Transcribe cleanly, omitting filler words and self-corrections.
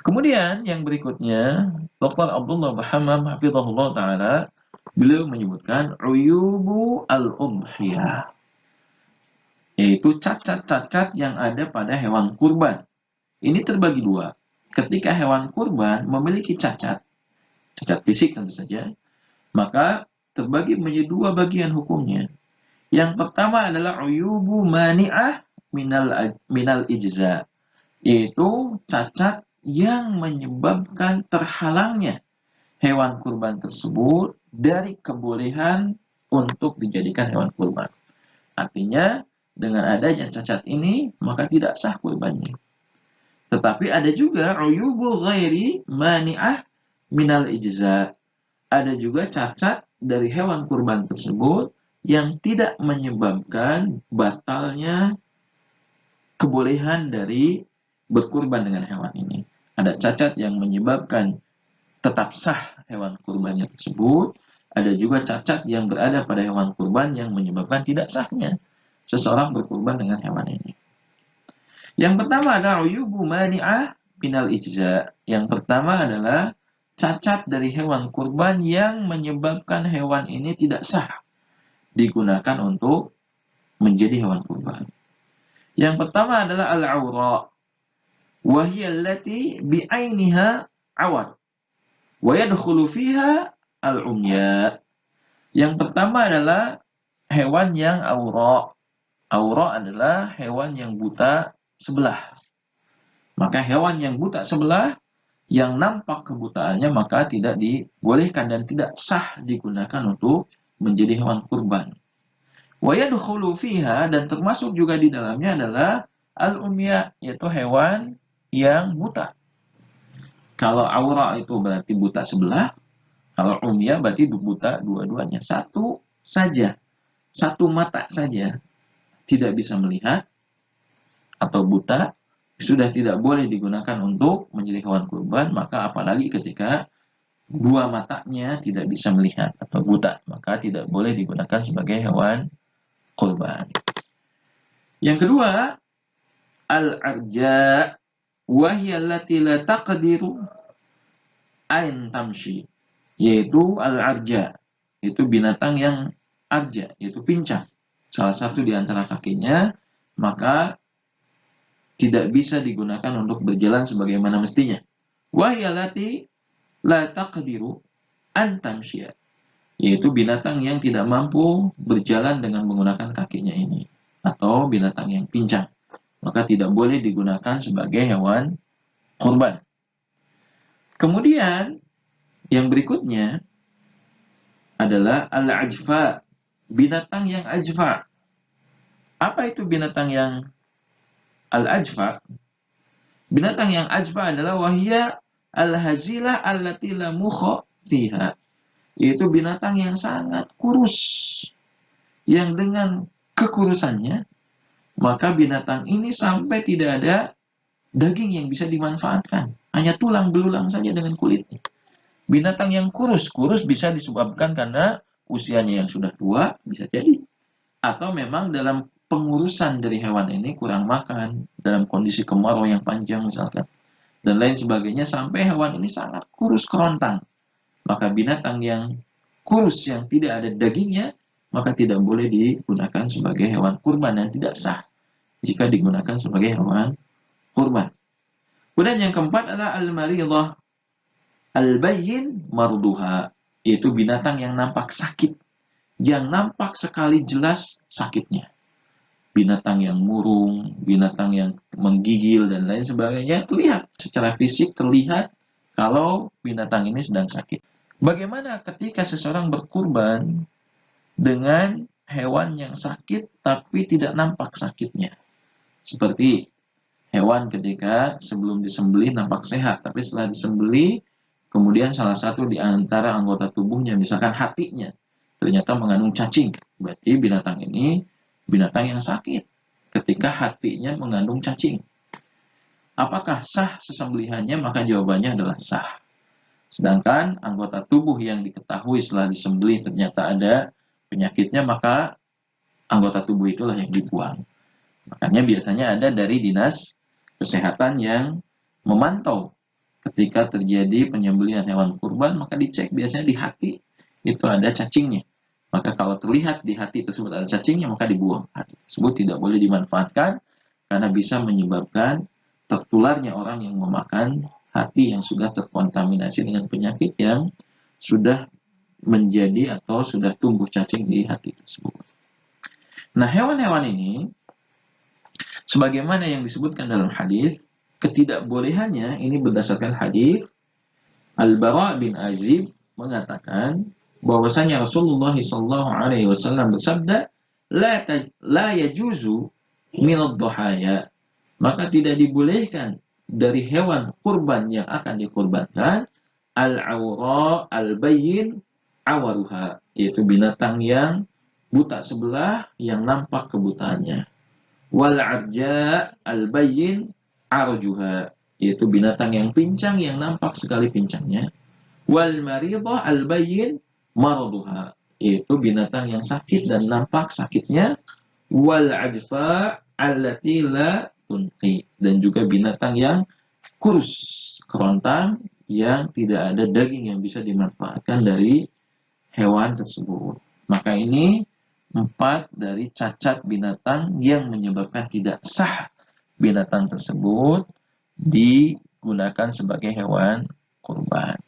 Kemudian yang berikutnya, Dr. Abdullah Bahamam hafizahullah taala beliau menyebutkan uyubu al-udhiyah, yaitu cacat-cacat yang ada pada hewan kurban. Ini terbagi dua. Ketika hewan kurban memiliki cacat, cacat fisik tentu saja, maka terbagi menjadi dua bagian hukumnya. Yang pertama adalah uyubu mani'ah minal ijza, yaitu cacat yang menyebabkan terhalangnya hewan kurban tersebut dari kebolehan untuk dijadikan hewan kurban. Artinya, dengan adanya cacat ini, maka tidak sah kurbannya. Tetapi ada juga uyubu ghairi mani'ah minal ijza. Ada juga cacat dari hewan kurban tersebut yang tidak menyebabkan batalnya kebolehan dari berkurban dengan hewan ini. Ada cacat yang menyebabkan tetap sah hewan kurbannya tersebut. Ada juga cacat yang berada pada hewan kurban yang menyebabkan tidak sahnya seseorang berkurban dengan hewan ini. Yang pertama adalah uyubu mani'ah minal ijza. Yang pertama adalah cacat dari hewan kurban yang menyebabkan hewan ini tidak sah digunakan untuk menjadi hewan kurban. Yang pertama adalah al-awra, wa hiya allati bi'ainiha awar, wa yadkhulu fiha al-umya. Yang pertama adalah hewan yang awra. Awra adalah hewan yang buta sebelah. Maka hewan yang buta sebelah, yang nampak kebutaannya, maka tidak dibolehkan dan tidak sah digunakan untuk menjadi hewan kurban. Wa yadkhulu fiha, dan termasuk juga di dalamnya adalah al-umya, yaitu hewan yang buta. Kalau aura itu berarti buta sebelah, kalau umya berarti buta dua-duanya. Satu saja, satu mata saja tidak bisa melihat atau buta, sudah tidak boleh digunakan untuk menjadi hewan kurban. Maka apalagi ketika dua matanya tidak bisa melihat atau buta, maka tidak boleh digunakan sebagai hewan kurban. Yang kedua, al-arja, wa hiya allati la taqdiru ain tamshi, yaitu al-arja, itu binatang yang arja, yaitu pincang salah satu di antara kakinya, maka tidak bisa digunakan untuk berjalan sebagaimana mestinya. Wa hiya allati la taqdiru an tamshiya, yaitu binatang yang tidak mampu berjalan dengan menggunakan kakinya ini, atau binatang yang pincang, maka tidak boleh digunakan sebagai hewan kurban. Kemudian yang berikutnya adalah al-ajfa, binatang yang ajfa. Apa itu binatang yang al-ajfa? Binatang yang ajfa adalah wahya al-hazilah allati la mukha fiha, yaitu binatang yang sangat kurus, yang dengan kekurusannya maka binatang ini sampai tidak ada daging yang bisa dimanfaatkan, hanya tulang belulang saja dengan kulitnya. Binatang yang kurus bisa disebabkan karena usianya yang sudah tua, bisa jadi, atau memang dalam pengurusan dari hewan ini kurang makan, dalam kondisi kemarau yang panjang misalkan, dan lain sebagainya, sampai hewan ini sangat kurus kerontang. Maka binatang yang kurus yang tidak ada dagingnya, maka tidak boleh digunakan sebagai hewan kurban dan tidak sah jika digunakan sebagai hewan kurban. Kemudian yang keempat adalah al-maridah al-bayyin marduha, yaitu binatang yang nampak sakit, yang nampak sekali jelas sakitnya. Binatang yang murung, binatang yang menggigil dan lain sebagainya, terlihat secara fisik, terlihat kalau binatang ini sedang sakit. Bagaimana ketika seseorang berkurban dengan hewan yang sakit tapi tidak nampak sakitnya? Seperti hewan ketika sebelum disembelih nampak sehat, tapi setelah disembelih kemudian salah satu di antara anggota tubuhnya, misalkan hatinya, ternyata mengandung cacing. Berarti binatang ini binatang yang sakit ketika hatinya mengandung cacing. Apakah sah sesembelihannya? Maka jawabannya adalah sah. Sedangkan anggota tubuh yang diketahui setelah disembelih ternyata ada penyakitnya, maka anggota tubuh itulah yang dibuang. Makanya biasanya ada dari dinas kesehatan yang memantau ketika terjadi penyembelihan hewan kurban, maka dicek biasanya di hati itu ada cacingnya. Maka kalau terlihat di hati tersebut ada cacingnya, maka dibuang. Hati tersebut tidak boleh dimanfaatkan karena bisa menyebabkan tertularnya orang yang memakan hati yang sudah terkontaminasi dengan penyakit yang sudah menjadi atau sudah tumbuh cacing di hati tersebut. Nah, hewan-hewan ini sebagaimana yang disebutkan dalam hadis, ketidakbolehannya ini berdasarkan hadis Al-Bara bin Azib mengatakan bahwasanya Rasulullah SAW bersabda, la yajuzu min ad-dhahaya, maka tidak dibolehkan dari hewan kurban yang akan dikurbankan al-awra al-bayyin awaruha, yaitu binatang yang buta sebelah yang nampak kebutaannya. Wal arja al-bayyin arjuha, yaitu binatang yang pincang yang nampak sekali pincangnya. Wal maridah al-bayyin maraduha, yaitu binatang yang sakit dan nampak sakitnya. Wal ajfa allati la tunqi, dan juga binatang yang kurus, kerontang, yang tidak ada daging yang bisa dimanfaatkan dari hewan tersebut. Maka ini 4 dari cacat binatang yang menyebabkan tidak sah binatang tersebut digunakan sebagai hewan kurban.